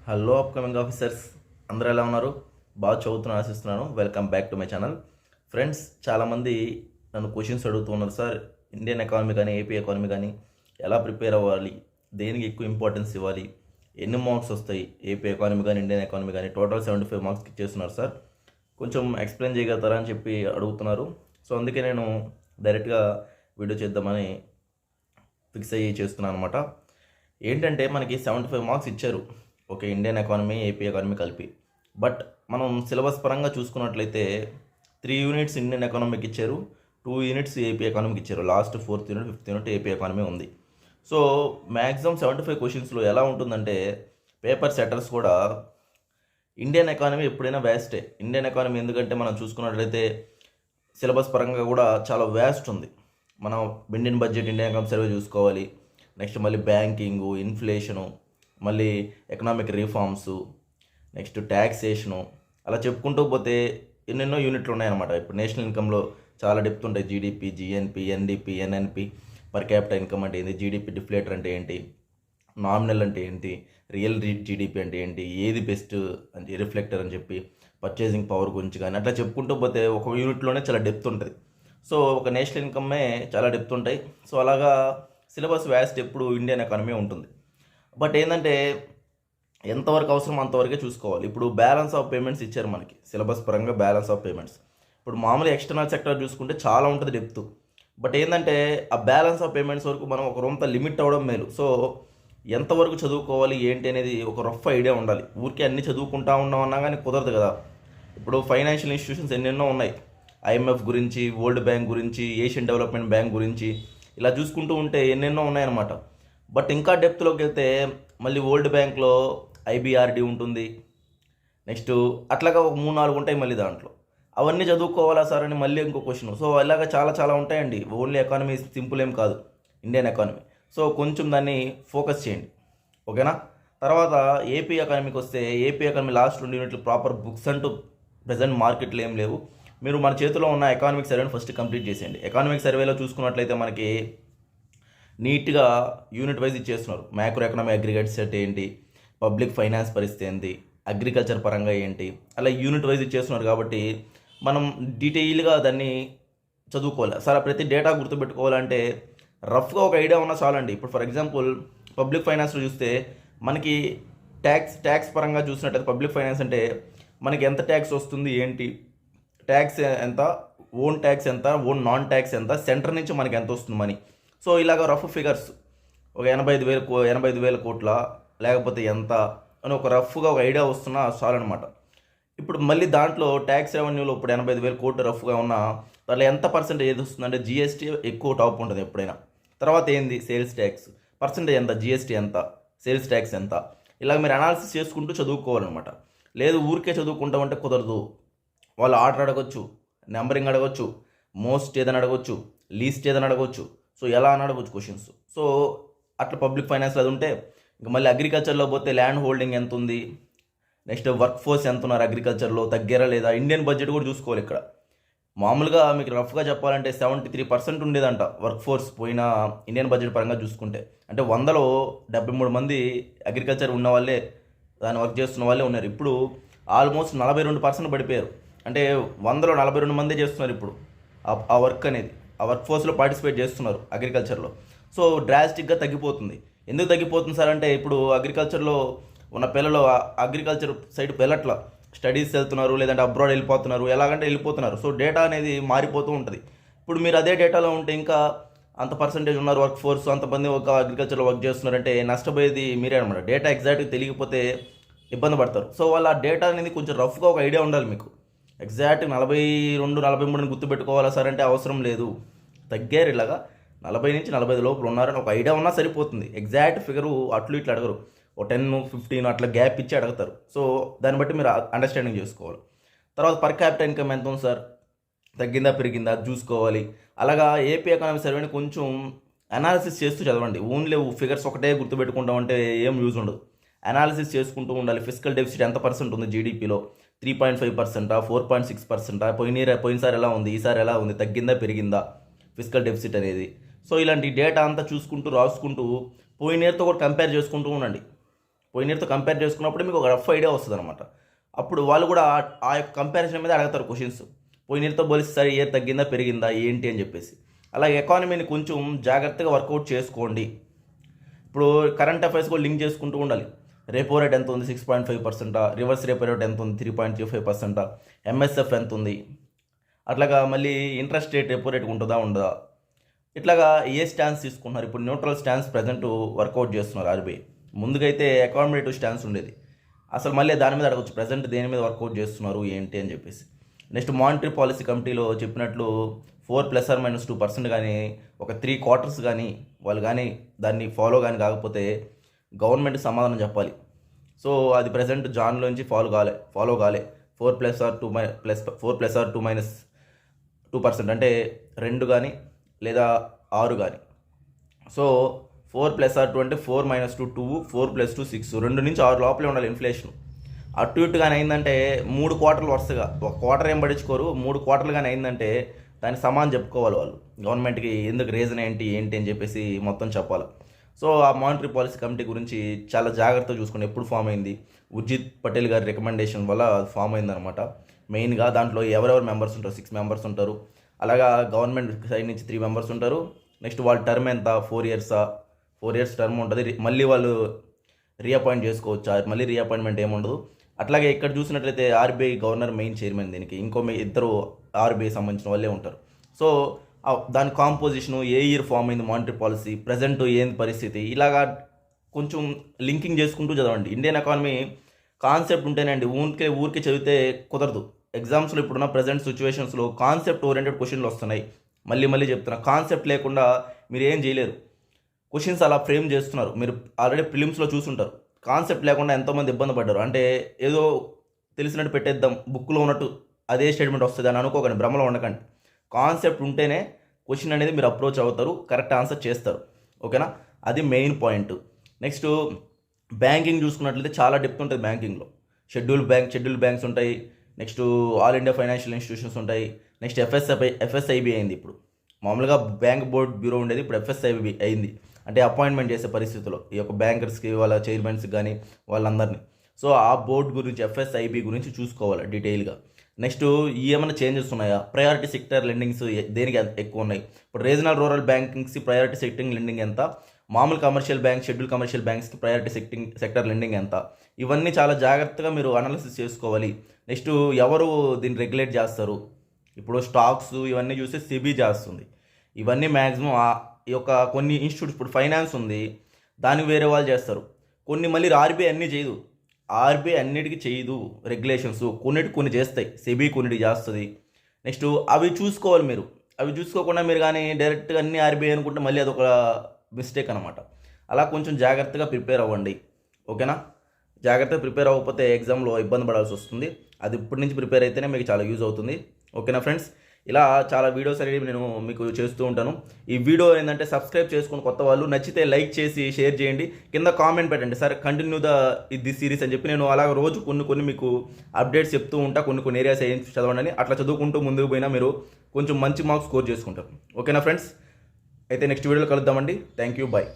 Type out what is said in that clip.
Hello upcoming officers, అందరూ ఎలా ఉన్నారు? బాగా చదువుతున్నాను ఆశిస్తున్నాను. Welcome back to my channel. Friends, చాలామంది నన్ను క్వశ్చన్స్ అడుగుతున్నారు. సార్, ఇండియన్ ఎకానమీ కానీ ఏపీ ఎకానమీ కానీ ఎలా ప్రిపేర్ అవ్వాలి, దేనికి ఎక్కువ ఇంపార్టెన్స్ ఇవ్వాలి, ఎన్ని మార్క్స్ వస్తాయి ఏపీ ఎకానమీ కానీ ఇండియన్ ఎకానమీ కానీ, టోటల్ 75 మార్క్స్కి ఇచ్చేస్తున్నారు సార్, కొంచెం ఎక్స్ప్లెయిన్ చేయగలుగుతారా అని చెప్పి అడుగుతున్నారు. సో అందుకే నేను డైరెక్ట్గా వీడియో చేద్దామని ఫిక్స్ అయ్యి చేస్తున్నాను అనమాట. ఏంటంటే మనకి 75 మార్క్స్ ఇచ్చారు, okay, Indian economy AP economy కలిపి. బట్ మనం సిలబస్ పరంగా చూసుకున్నట్లయితే 3 యూనిట్స్ ఇండియన్ ఎకానమీకి ఇచ్చారు, 2 యూనిట్స్ ఏపీ ఎకానమీకి ఇచ్చారు. Last 4th unit 5th unit AP economy ఉంది. సో మ్యాక్సిమం 75 క్వశ్చన్స్లో ఎలా ఉంటుందంటే పేపర్ సెటర్స్ కూడా ఇండియన్ ఎకానమీ ఎప్పుడైనా వ్యాస్టే. ఇండియన్ ఎకానమీ ఎందుకంటే మనం చూసుకున్నట్లయితే సిలబస్ పరంగా కూడా చాలా వ్యాస్ట్ ఉంది. మనం Indian budget, Indian economy survey చూసుకోవాలి, నెక్స్ట్ మళ్ళీ బ్యాంకింగు, ఇన్ఫ్లేషను, మళ్ళీ ఎకనామిక్ రిఫార్మ్స్, నెక్స్ట్ ట్యాక్సేషను, అలా చెప్పుకుంటూ పోతే ఎన్నెన్నో యూనిట్లు ఉన్నాయన్నమాట. ఇప్పుడు నేషనల్ ఇన్కంలో చాలా డెప్త్ ఉంటాయి. GDP, GNP, NDP, NNP, per capital income అంటే ఏంటి, జీడిపి డిఫ్లేటర్ అంటే ఏంటి, నామినల్ అంటే ఏంటి, రియల్ జీడిపి అంటే ఏంటి, ఏది బెస్ట్ అని రిఫ్లెక్టర్ అని చెప్పి, పర్చేసింగ్ పవర్ గురించి కానీ అట్లా చెప్పుకుంటూ పోతే ఒక యూనిట్లోనే చాలా డెప్త్ ఉంటుంది. సో ఒక నేషనల్ ఇన్కమ్మే చాలా డెప్త్ ఉంటాయి. సో అలాగా సిలబస్ వ్యాస్ట్ ఎప్పుడు ఇండియన్ ఎకానమీ ఉంటుంది. బట్ ఏంటంటే ఎంతవరకు అవసరం అంతవరకే చూసుకోవాలి. ఇప్పుడు బ్యాలెన్స్ ఆఫ్ పేమెంట్స్ ఇచ్చారు మనకి సిలబస్ పరంగా. బ్యాలెన్స్ ఆఫ్ పేమెంట్స్ ఇప్పుడు మామూలు ఎక్స్టర్నల్ సెక్టర్ చూసుకుంటే చాలా ఉంటుంది డెప్త్. బట్ ఏంటంటే ఆ బ్యాలెన్స్ ఆఫ్ పేమెంట్స్ వరకు మనం ఒక రొంత లిమిట్ అవ్వడం మేలు. సో ఎంతవరకు చదువుకోవాలి ఏంటి అనేది ఒక రఫ్ ఐడియా ఉండాలి. ఊరికే అన్ని చదువుకుంటా ఉన్నామన్నా కానీ కుదరదు కదా. ఇప్పుడు ఫైనాన్షియల్ ఇన్స్టిట్యూషన్స్ ఎన్నెన్నో ఉన్నాయి. ఐఎంఎఫ్ గురించి, వరల్డ్ బ్యాంక్ గురించి, ఏషియన్ డెవలప్మెంట్ బ్యాంక్ గురించి, ఇలా చూసుకుంటూ ఉంటే ఎన్నెన్నో ఉన్నాయన్నమాట. బట్ ఇంకా డెప్త్లోకి వెళ్తే మళ్ళీ వరల్డ్ బ్యాంక్లో ఐబిఆర్డి ఉంటుంది, నెక్స్ట్ అట్లాగా ఒక 3-4 ఉంటాయి మళ్ళీ దాంట్లో. అవన్నీ చదువుకోవాలా సార్ అని మళ్ళీ ఇంకో క్వశ్చన్. సో ఇలాగ చాలా చాలా ఉంటాయండి. ఓన్లీ ఎకానమీ సింపుల్ ఏం కాదు ఇండియన్ ఎకానమీ. సో కొంచెం దాన్ని ఫోకస్ చేయండి, ఓకేనా. తర్వాత ఏపీ ఎకానమీకి వస్తే ఏపీ ఎకానమీ లాస్ట్ 2 యూనిట్లు ప్రాపర్ బుక్స్ అంటూ ప్రజెంట్ మార్కెట్లో ఏం లేవు. మీరు మన చేతిలో ఉన్న ఎకానమిక్ సర్వేని ఫస్ట్ కంప్లీట్ చేసేయండి. ఎకానమిక్ సర్వేలో చూసుకున్నట్లయితే మనకి నీట్గా యూనిట్ వైజ్ ఇచ్చేస్తున్నారు. మ్యాక్రో ఎకనామీ అగ్రిగేట్ సెట్ ఏంటి, పబ్లిక్ ఫైనాన్స్ పరిస్థితి ఏంటి, అగ్రికల్చర్ పరంగా ఏంటి, అలా యూనిట్ వైజ్ ఇచ్చేస్తున్నారు. కాబట్టి మనం డీటెయిల్గా దాన్ని చదువుకోవాలి. సార్ ప్రతి డేటా గుర్తుపెట్టుకోవాలంటే రఫ్గా ఒక ఐడియా ఉన్నా చాలండి. ఇప్పుడు ఫర్ ఎగ్జాంపుల్ పబ్లిక్ ఫైనాన్స్లో చూస్తే మనకి ట్యాక్స్ పరంగా చూసినట్టయితే పబ్లిక్ ఫైనాన్స్ అంటే మనకి ఎంత ట్యాక్స్ వస్తుంది ఏంటి, ట్యాక్స్ ఎంత, ఓన్ ట్యాక్స్ ఎంత, ఓన్ నాన్ ట్యాక్స్ ఎంత, సెంటర్ నుంచి మనకి ఎంత వస్తుంది మనీ. సో ఇలాగ రఫ్ ఫిగర్స్ ఒక 85,000 కోట్ల లేకపోతే ఎంత అని ఒక రఫ్గా ఒక ఐడియా వస్తున్నా చాలన్నమాట. ఇప్పుడు మళ్ళీ దాంట్లో ట్యాక్స్ రెవెన్యూలో ఇప్పుడు 85,000 కోట్లు రఫ్గా ఉన్నా దాంట్లో ఎంత పర్సెంటేజ్ ఏది వస్తుందంటే జిఎస్టీ ఎక్కువ టాప్ ఉంటుంది ఎప్పుడైనా. తర్వాత ఏంది సేల్స్ ట్యాక్స్ పర్సెంటేజ్ ఎంత, జిఎస్టీ ఎంత, సేల్స్ ట్యాక్స్ ఎంత, ఇలా మీరు అనాలిసిస్ చేసుకుంటూ చదువుకోవాలన్నమాట. లేదు ఊరికే చదువుకుంటామంటే కుదరదు. వాళ్ళు ఆర్డర్ అడగొచ్చు, నెంబరింగ్ అడగొచ్చు, మోస్ట్ ఏదని అడగొచ్చు, లీస్ట్ ఏదని అడగొచ్చు. సో ఎలా అని అడగొచ్చు క్వశ్చన్స్. సో అట్లా పబ్లిక్ ఫైనాన్స్ అది ఉంటే ఇంకా మళ్ళీ అగ్రికల్చర్లో పోతే ల్యాండ్ హోల్డింగ్ ఎంత ఉంది, నెక్స్ట్ వర్క్ ఫోర్స్ ఎంత ఉన్నారు అగ్రికల్చర్లో, తగ్గారా లేదా, ఇండియన్ బడ్జెట్ కూడా చూసుకోవాలి. ఇక్కడ మామూలుగా మీకు రఫ్గా చెప్పాలంటే 73% ఉండేదంట వర్క్ ఫోర్స్ పోయిన ఇండియన్ బడ్జెట్ పరంగా చూసుకుంటే. అంటే 100లో 73 మంది అగ్రికల్చర్ ఉన్న వాళ్ళే, దాన్ని వర్క్ చేస్తున్న వాళ్ళే ఉన్నారు. ఇప్పుడు ఆల్మోస్ట్ 42% పడిపోయారు. అంటే 100లో 42 మందే చేస్తున్నారు ఇప్పుడు ఆ వర్క్ అనేది. ఆ వర్క్ ఫోర్స్లో పార్టిసిపేట్ చేస్తున్నారు అగ్రికల్చర్లో. సో డ్రాస్టిక్గా తగ్గిపోతుంది. ఎందుకు తగ్గిపోతుంది సార్ అంటే ఇప్పుడు అగ్రికల్చర్లో ఉన్న పిల్లలు అగ్రికల్చర్ సైడ్ వెళ్ళట్లా, స్టడీస్ వెళ్తున్నారు, లేదంటే అబ్రాడ్ వెళ్ళిపోతున్నారు. ఎలాగంటే వెళ్ళిపోతున్నారు. సో డేటా అనేది మారిపోతూ ఉంటుంది. ఇప్పుడు మీరు అదే డేటాలో ఉంటే ఇంకా అంత పర్సంటేజ్ ఉన్నారు వర్క్ ఫోర్స్, అంతమంది ఒక అగ్రికల్చర్లో వర్క్ చేస్తున్నారంటే నష్టపోయేది మీరే అనమాట. డేటా ఎగ్జాక్ట్గా తెలియకపోతే ఇబ్బంది పడతారు. సో వాళ్ళ డేటా అనేది కొంచెం రఫ్గా ఒక ఐడియా ఉండాలి మీకు. ఎగ్జాక్ట్ 42-43 గుర్తుపెట్టుకోవాలా సార్ అంటే అవసరం లేదు. తగ్గారు ఇలాగా 40 నుంచి 45 లోపల ఉన్నారని ఒక ఐడియా ఉన్నా సరిపోతుంది. ఎగ్జాక్ట్ ఫిగరు అట్లు ఇట్లా అడగరు, ఒక 10-15 అట్లా గ్యాప్ ఇచ్చి అడుగుతారు. సో దాన్ని బట్టి మీరు అండర్స్టాండింగ్ చేసుకోవాలి. తర్వాత పర్ క్యాపిటల్ ఇన్కమ్ ఎంత ఉంది సార్, తగ్గిందా పెరిగిందా చూసుకోవాలి. అలాగా ఏపీ ఎకానమీ సర్వేని కొంచెం అనాలిసిస్ చేస్తూ చదవండి. ఓన్లీ ఫిగర్స్ ఒకటే గుర్తుపెట్టుకుంటామంటే ఏం యూజ్ ఉండదు. అనాలిసిస్ చేసుకుంటూ ఉండాలి. ఫిజికల్ డెఫిసిట్ ఎంత పర్సెంట్ ఉంది జీడిపిలో, 3.5%, 4.6%, పోయినసారి ఎలా ఉంది, ఈసారి ఎలా ఉంది, తగ్గిందా పెరిగిందా ఫిజికల్ డెఫిసిట్ అనేది. సో ఇలాంటి డేటా అంతా చూసుకుంటూ రాసుకుంటూ పోయిన ఇయర్తో కూడా కంపేర్ చేసుకుంటూ ఉండండి. పోయిన ఇయర్తో కంపేర్ చేసుకున్నప్పుడు మీకు ఒక రఫ్ ఐడియా వస్తుంది అనమాట. అప్పుడు వాళ్ళు కూడా ఆ యొక్క కంపారిజన్ మీద అడుగుతారు క్వశ్చన్స్. పోయిన ఇయర్తో పోలిస్తే సరే ఇయర్ తగ్గిందా పెరిగిందా ఏంటి అని చెప్పేసి. అలాగే ఎకానమీని కొంచెం జాగ్రత్తగా వర్కౌట్ చేసుకోండి. ఇప్పుడు కరెంట్ అఫైర్స్ కూడా లింక్ చేసుకుంటూ ఉండాలి. రెపో రేట్ ఎంత ఉంది, 6.5%, రివర్స్ రెపో రేట్ ఎంత ఉంది, 3.25%, ఎంఎస్ఎఫ్ ఎంత ఉంది, అట్లాగా మళ్ళీ ఇంట్రెస్ట్ రేట్ రెపో రేట్ ఉంటుందా ఉండదా, ఇట్లాగా ఏ స్టాన్స్ తీసుకుంటున్నారు. ఇప్పుడు న్యూట్రల్ స్టాన్స్ ప్రజెంట్ వర్కౌట్ చేస్తున్నారు ఆర్బీఐ. ముందుకైతే అకామిడేటివ్ స్టాన్స్ ఉండేది. అసలు మళ్ళీ దాని మీద అడగచ్చు ప్రజెంట్ దేని మీద వర్కౌట్ చేస్తున్నారు ఏంటి అని చెప్పేసి. నెక్స్ట్ మానిటరీ పాలసీ కమిటీలో చెప్పినట్లు 4 ± 2% కానీ ఒక 3 quarters కానీ వాళ్ళు కానీ దాన్ని ఫాలో కానీ కాకపోతే గవర్నమెంట్ సమాధానం చెప్పాలి. సో అది ప్రజెంట్ జాన్లోంచి ఫాలో కాలే 4 ± 2% అంటే 2 కానీ లేదా 6 కానీ. సో 4 ± 2 అంటే 4 - 2 2, 4 + 2 6, 2 నుంచి 6 లోపలే ఉండాలి ఇన్ఫ్లేషన్. అటు ఇటుగానే అయిందంటే 3 quarters వరుసగా, ఒక క్వార్టర్ ఏం పడించుకోరు, 3 quarters కానీ అయిందంటే దానికి సమానం చెప్పుకోవాలి వాళ్ళు. గవర్నమెంట్కి ఎందుకు రీజన్ ఏంటి అని చెప్పేసి మొత్తం చెప్పాలి. సో ఆ మానిటరీ పాలసీ కమిటీ గురించి చాలా జాగ్రత్తగా చూసుకుని ఎప్పుడు ఫామ్ అయింది, ఉర్జిత్ పటేల్ గారి రికమెండేషన్ వల్ల ఫామ్ అయిందనమాట. మెయిన్గా దాంట్లో ఎవరెవరు మెంబర్స్ ఉంటారు, 6 members ఉంటారు. అలాగా గవర్నమెంట్ సైడ్ నుంచి 3 members ఉంటారు. నెక్స్ట్ వాళ్ళ టర్మ్ ఎంత, 4 years టర్మ్ ఉంటుంది. మళ్ళీ వాళ్ళు రీఅపాయింట్ చేసుకోవచ్చు, మళ్ళీ రీఅపాయింట్మెంట్ ఏముండదు. అట్లాగే ఇక్కడ చూసినట్లయితే ఆర్బీఐ గవర్నర్ మెయిన్ చైర్మన్, దీనికి ఇంకో ఇద్దరు ఆర్బీఐ సంబంధించిన వాళ్ళే ఉంటారు. సో దాని కాంపోజిషను, ఏ ఇయర్ ఫామ్ అయింది మానిటరీ పాలసీ, ప్రజెంట్ ఏంది పరిస్థితి, ఇలాగా కొంచెం లింకింగ్ చేసుకుంటూ చదవండి. ఇండియన్ ఎకానమీ కాన్సెప్ట్ ఉంటేనండి, ఊరికే చదివితే కుదరదు. ఎగ్జామ్స్లో ఇప్పుడున్న ప్రజెంట్ సిచ్యువేషన్స్లో కాన్సెప్ట్ ఓరియంటెడ్ క్వశ్చన్లు వస్తున్నాయి. మళ్ళీ చెప్తున్నా, కాన్సెప్ట్ లేకుండా మీరు ఏం చేయలేరు. క్వశ్చన్స్ అలా ఫ్రేమ్ చేస్తున్నారు. మీరు ఆల్రెడీ ప్రిలిమ్స్లో చూసుంటారు. కాన్సెప్ట్ లేకుండా ఎంతోమంది ఇబ్బంది పడ్డారు. అంటే ఏదో తెలిసినట్టు పెట్టేద్దాం, బుక్లో ఉన్నట్టు అదే స్టేట్మెంట్ వస్తుంది అని అనుకోకండి, భ్రమలో ఉండకండి. కాన్సెప్ట్ ఉంటేనే క్వశ్చన్ అనేది మీరు అప్రోచ్ అవుతారు, కరెక్ట్ ఆన్సర్ చేస్తారు. ఓకేనా, అది మెయిన్ పాయింట్. నెక్స్ట్ బ్యాంకింగ్ చూసుకున్నట్లయితే చాలా డెప్త్ ఉంటుంది బ్యాంకింగ్లో. షెడ్యూల్ బ్యాంక్స్ ఉంటాయి. Next all India financial institutions ఉంటాయి. నెక్స్ట్ ఎఫ్ఎస్ఐబి అయింది. ఇప్పుడు మామూలుగా బ్యాంక్ బోర్డ్ బ్యూరో ఉండేది, ఇప్పుడు ఎఫ్ఎస్ఐబి అయింది. అంటే అపాయింట్మెంట్ చేసే పరిస్థితుల్లో ఈ యొక్క బ్యాంకర్స్కి, వాళ్ళ చైర్మన్స్కి కానీ వాళ్ళందరినీ. సో ఆ బోర్డు గురించి, ఎఫ్ఎస్ఐబి గురించి చూసుకోవాలి డీటెయిల్గా. నెక్స్ట్ ఏమైనా చేంజెస్ ఉన్నాయా, ప్రయారిటీ సెక్టర్ లెండింగ్స్ దేనికి ఎక్కువ ఉన్నాయి, ఇప్పుడు రీజనల్ రూరల్ బ్యాంకింగ్స్కి ప్రయారిటీ సెక్టింగ్ లెండింగ్ ఎంత, మామూలు కమర్షియల్ బ్యాంక్, షెడ్యూల్ కమర్షియల్ బ్యాంక్స్కి ప్రయారిటీ సెక్టర్ లెండింగ్ ఎంత, ఇవన్నీ చాలా జాగ్రత్తగా మీరు అనాలిసిస్ చేసుకోవాలి. నెక్స్ట్ ఎవరు దీన్ని రెగ్యులేట్ చేస్తారు, ఇప్పుడు స్టాక్స్ ఇవన్నీ చూస్తే సెబీ చేస్తుంది. ఇవన్నీ మ్యాక్సిమం ఈ యొక్క కొన్ని ఇన్స్టిట్యూట్స్, ఇప్పుడు ఫైనాన్స్ ఉంది దానికి వేరే వాళ్ళు చేస్తారు. కొన్ని మళ్ళీ ఆర్బీఐ అన్నీ చేయదు, ఆర్బీఐ అన్నిటికీ చేయదు రెగ్యులేషన్స్, కొన్ని చేస్తాయి, సెబీ కొన్నిటికి చేస్తుంది. నెక్స్ట్ అవి చూసుకోవాలి మీరు. అవి చూసుకోకుండా మీరు కానీ డైరెక్ట్గా అన్ని ఆర్బీఐ అనుకుంటే మళ్ళీ అదొక మిస్టేక్ అనమాట. అలా కొంచెం జాగ్రత్తగా ప్రిపేర్ అవ్వండి. ఓకేనా, జాగ్రత్తగా ప్రిపేర్ అవ్వకపోతే ఎగ్జామ్లో ఇబ్బంది పడాల్సి వస్తుంది. అది ఇప్పటి నుంచి ప్రిపేర్ అయితేనే మీకు చాలా యూజ్ అవుతుంది. ఓకేనా ఫ్రెండ్స్, ఇలా చాలా వీడియోస్ అనేవి నేను మీకు చేస్తూ ఉంటాను. ఈ వీడియో ఏంటంటే సబ్స్క్రైబ్ చేసుకుని కొత్త వాళ్ళు నచ్చితే లైక్ చేసి షేర్ చేయండి, కింద కామెంట్ పెట్టండి సార్ కంటిన్యూ దిస్ సిరీస్ అని చెప్పి. నేను అలాగ రోజు కొన్ని మీకు అప్డేట్స్ చెప్తూ ఉంటా, కొన్ని ఏరియాస్ ఏం చదవండి. అట్లా చదువుకుంటూ ముందుకు పోయినా మీరు కొంచెం మంచి మార్క్స్ స్కోర్ చేసుకుంటారు. ఓకేనా ఫ్రెండ్స్, అయితే నెక్స్ట్ వీడియోలో కలుద్దామండి. Thank you, bye.